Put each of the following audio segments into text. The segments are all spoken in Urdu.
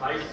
22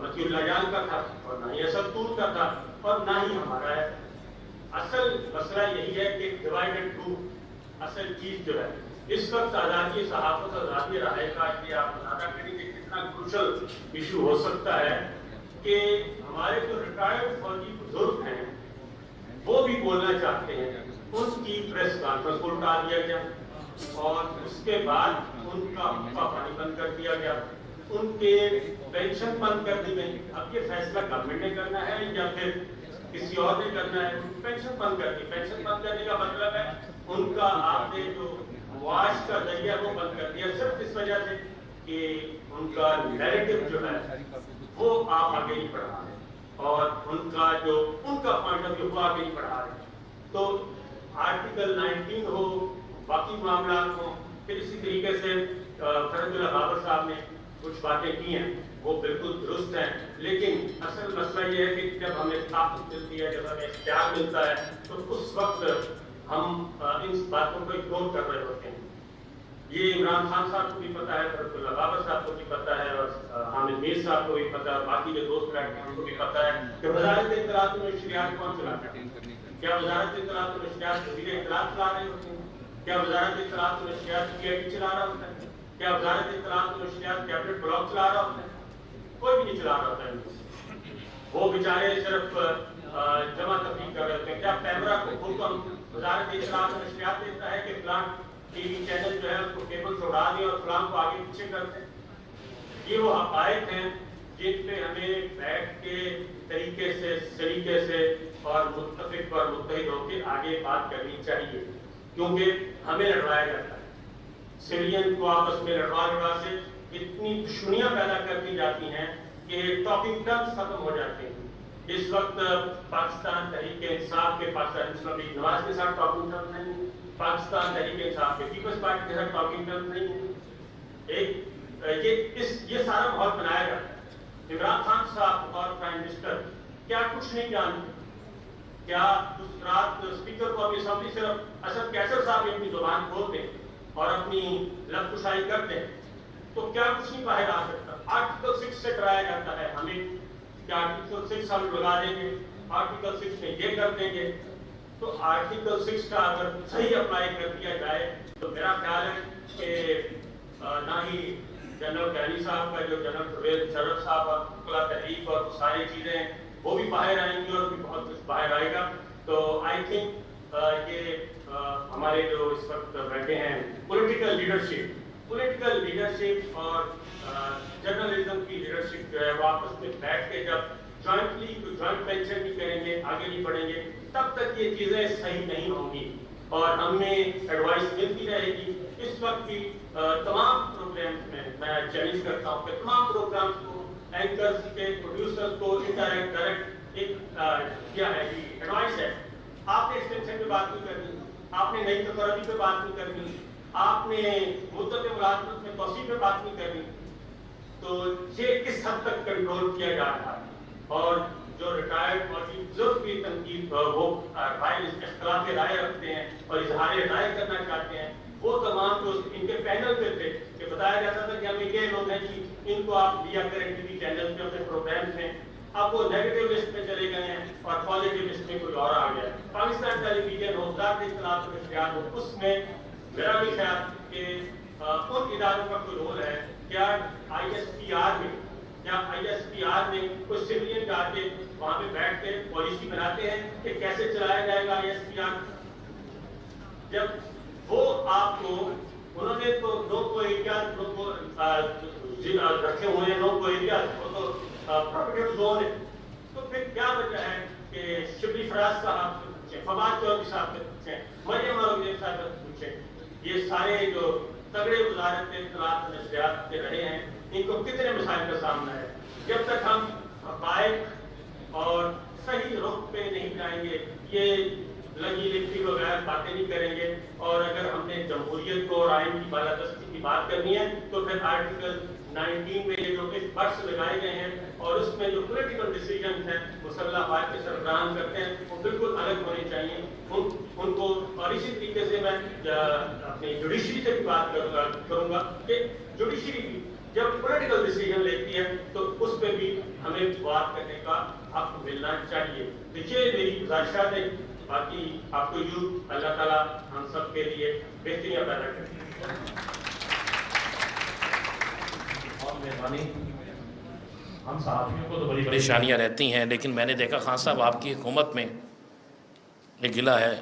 متی اللہ جان کا تھا اور نہ ہی اسد طور کا تھا اور نہ ہی ہمارا ہے. اصل مسئلہ یہی ہے کہ ڈیوائڈ اینڈ رول اصل چیز جو ہے اس وقت آزادی صحافت اور آزادی رائے کا یہ آپ اندازہ کریں کہ کتنا کروشل ایشو ہو سکتا ہے کہ ہمارے جو ریٹائرڈ فوجی بزرگ ہیں وہ بھی بولنا چاہتے ہیں. ان کی پریس کانفرنس کو اٹھا دیا گیا اور اس کے بعد ان کا پانی بند کر دیا گیا, ان کے پینشن بند کر دی گئی. اب یہ فیصلہ گورنمنٹ نے کرنا ہے یا پھر کسی اور نے کرنا ہے. پینشن بند کر دی. پینشن بند کرنے کا مطلب ہے ان کا آپ نے جو معاش کا ذریعہ وہ بند کر دیا صرف اس وجہ سے کہ ان کا نیریٹو جو ہے وہ آپ آگے نہیں بڑھا رہے اور ان کا پوائنٹ آف ویو وہ آگے نہیں بڑھا رہے. تو آرٹیکل 19 ہو, باقی معاملات ہوں, پھر اسی طریقے سے فرد اللہ بابر صاحب نے کچھ باتیں کی ہیں وہ بالکل درست ہیں, لیکن اصل مسئلہ یہ ہے کہ جب ہمیں طاقت ملتی ہے, جب ہمیں اختیار ملتا ہے تو اس وقت ہم ان باتوں کو اگنور کر رہے ہوتے ہیں. یہ عمران خان صاحب کو بھی پتا ہے, فرد اللہ بابر صاحب کو بھی پتا ہے اور حامد میر صاحب کو بھی پتا ہے, باقی جو دوست بیٹھے ہیں ان کو بھی پتا ہے کہ وزارت اطلاعات و نشریات کون چلاتا ہے. کیا وزارت اطلاعات و نشریات وزیر اطلاعات چلا رہے ہوتے ہیں؟ کیا وزارت اطلاعات و نشریات PIB چلا رہا ہوتا ہے؟ کیا وزارت اطلاعات و نشریات کیبنٹ بلاک چلا رہا ہوتا ہے؟ کوئی بھی نہیں چلا رہا ہوتا ہے. وہ بیچارے صرف جمع تفریح کر رہے ہوتے ہیں. کیا کیمرہ کو حکم وزارت اطلاعات و نشریات دیتا ہے کہ فلاں ٹی وی چینل جو ہے اس کو کیبل سے اڑا دیں اور فلاں کو آگے پیچھے کرتے ہیں؟ یہ وہ حقائق ہیں جن پہ ہمیں بیٹھ کے طریقے سے سلیقے سے اور متفق اور متحد ہو کے آگے بات کرنی چاہیے, کیونکہ ہمیں لڑوایا جاتا ہے. سویلین کو آپس میں لڑوا سے اتنی دشمنیاں پیدا کر دی جاتی ہیں کہ ٹاکنگ ٹرمز ختم ہو جاتے ہیں. اس وقت پاکستان تحریک انصاف کے پاکستان مسلم لیگ نواز کے ساتھ ٹاکنگ ٹرمز نہیں, پاکستان تحریک انصاف کے پیپلز پارٹی کے ساتھ ٹاکنگ ٹرمز نہیں. یہ سارا ماحول بنایا جاتا ہے. عمران خان صاحب اور پرائم منسٹر کیا کچھ نہیں جانتے؟ کیا اس رات اسپیکر کو اپنی اسمبلی صرف اسد کیسر صاحب اپنی زبان کھول دیں اور اپنی لب کشائی کر دیں تو کیا کچھ نہیں باہر آ سکتا؟ آرٹیکل 6 سے ڈرایا جاتا ہے ہمیں کہ آرٹیکل 6 ہم لگا دیں گے, آرٹیکل 6 میں یہ کر دیں گے. تو آرٹیکل 6 کا اگر صحیح اپلائی کر دیا جائے تو میرا خیال ہے کہ نہ ہی جنرل کیانی صاحب کا جو جنرل پرویز مشرف صاحب اور مقلا تحریک اور ساری چیزیں وہ بھی باہر آئیں گی اور بھی بہت کچھ باہر آئے گا. تو آئی تھنک یہ ہمارے جو اس وقت بیٹھے ہیں پولیٹیکل لیڈرشپ اور جرنلزم کی لیڈرشپ جو ہے وہ آپس میں بیٹھ کے جب جوائنٹلی کوئی جوائنٹ وینچر نہیں کریں گے, آگے نہیں بڑھیں گے, تب تک یہ چیزیں صحیح نہیں ہوں گی اور ہمیں ایڈوائس ملتی رہے گی. اس وقت بھی تمام پروگرامز میں چیلنج کرتا ہوں کہ تمام پروگرامز کو اینکرز کے پروڈیوسرز کو انڈائریکٹ ڈائریکٹ ایک کیا ہے جی ایڈوائس ہے, آپ نے ایکسٹینشن پہ بات نہیں کرنی, آپ نے نئی تقرری پہ بات نہیں کرنی, آپ نے مدت ملازمت میں توسیع پہ بات نہیں کرنی. تو یہ کس حد تک کنٹرول کیا جا رہا ہے اور جو ریٹائرڈ فوجی بزرگ کی تنقید وہ اختلاف رائے رکھتے ہیں اور اظہار رائے کرنا چاہتے ہیں, وہ تمام جو ان کے پینل پہ تھے کہ بتایا جاتا تھا کہ ہمیں یہ لوگ ہیں کہ ان کو آپ دیا کریں ٹی وی چینل پہ اپنے پروگرامز میں, اب وہ نیگیٹو لسٹ میں چلے گئے ہیں اور پازیٹیو لسٹ میں کوئی اور آ گیا. پاکستان ٹیلی ویژن ہو, وزارت اطلاعات و نشریات ہو, اس میں میرا بھی خیال کہ ان اداروں کا کوئی رول ہے. کیا ISPR میں کوئی سویلین جا کے وہاں پہ بیٹھ کے پالیسی بناتے ہیں کہ کیسے چلایا جائے گا ISPR؟ جب وہ آپ کو انہوں نے تو نو کو ایریا رکھے ہوئے ہیں, نو کو ایریا وہ تو پروٹیکٹڈ زون ہے, تو پھر کیا وجہ ہے کہ شبلی فراز صاحب سے پوچھیں, فواد چودھری صاحب سے پوچھیں, مریم عرب صاحب سے پوچھیں, یہ سارے جو تگڑے وزارت اطلاعات و نشریات کے رہے ہیں ان کو کتنے مسائل کا سامنا ہے. جب تک ہم حقائق اور صحیح رخ پہ نہیں جائیں گے, یہ لگی لکھی وغیرہ باتیں نہیں کریں گے, اور اگر ہم نے جمہوریت کو اور آئین کی بالادستی کی بات کرنی ہے تو پھر آرٹیکل 19 میں یہ جو بٹس لگائے گئے ہیں اور اس میں جو پولیٹیکل ڈیسیجنز ہیں مسلح افواج کے سربراہ کرتے ہیں وہ بالکل الگ ہونے چاہیے ان کو. اور اسی طریقے سے میں اپنی جوڈیشری سے بھی بات کروں گا کہ جوڈیشری بھی جب پولیٹیکل ڈیسیجن لیتی ہے تو اس پہ بھی ہمیں بات کرنے کا حق ملنا چاہیے. تو یہ میری گزارشات ہے. باقی آپ کو یوتھ اللہ تعالیٰ ہم سب کے لیے بہتریاں پیدا کریں. بہت مہربانی. ہم صحافیوں کو تو بڑی پریشانیاں رہتی ہیں، لیکن میں نے دیکھا خان صاحب آپ کی حکومت میں ایک گلہ ہے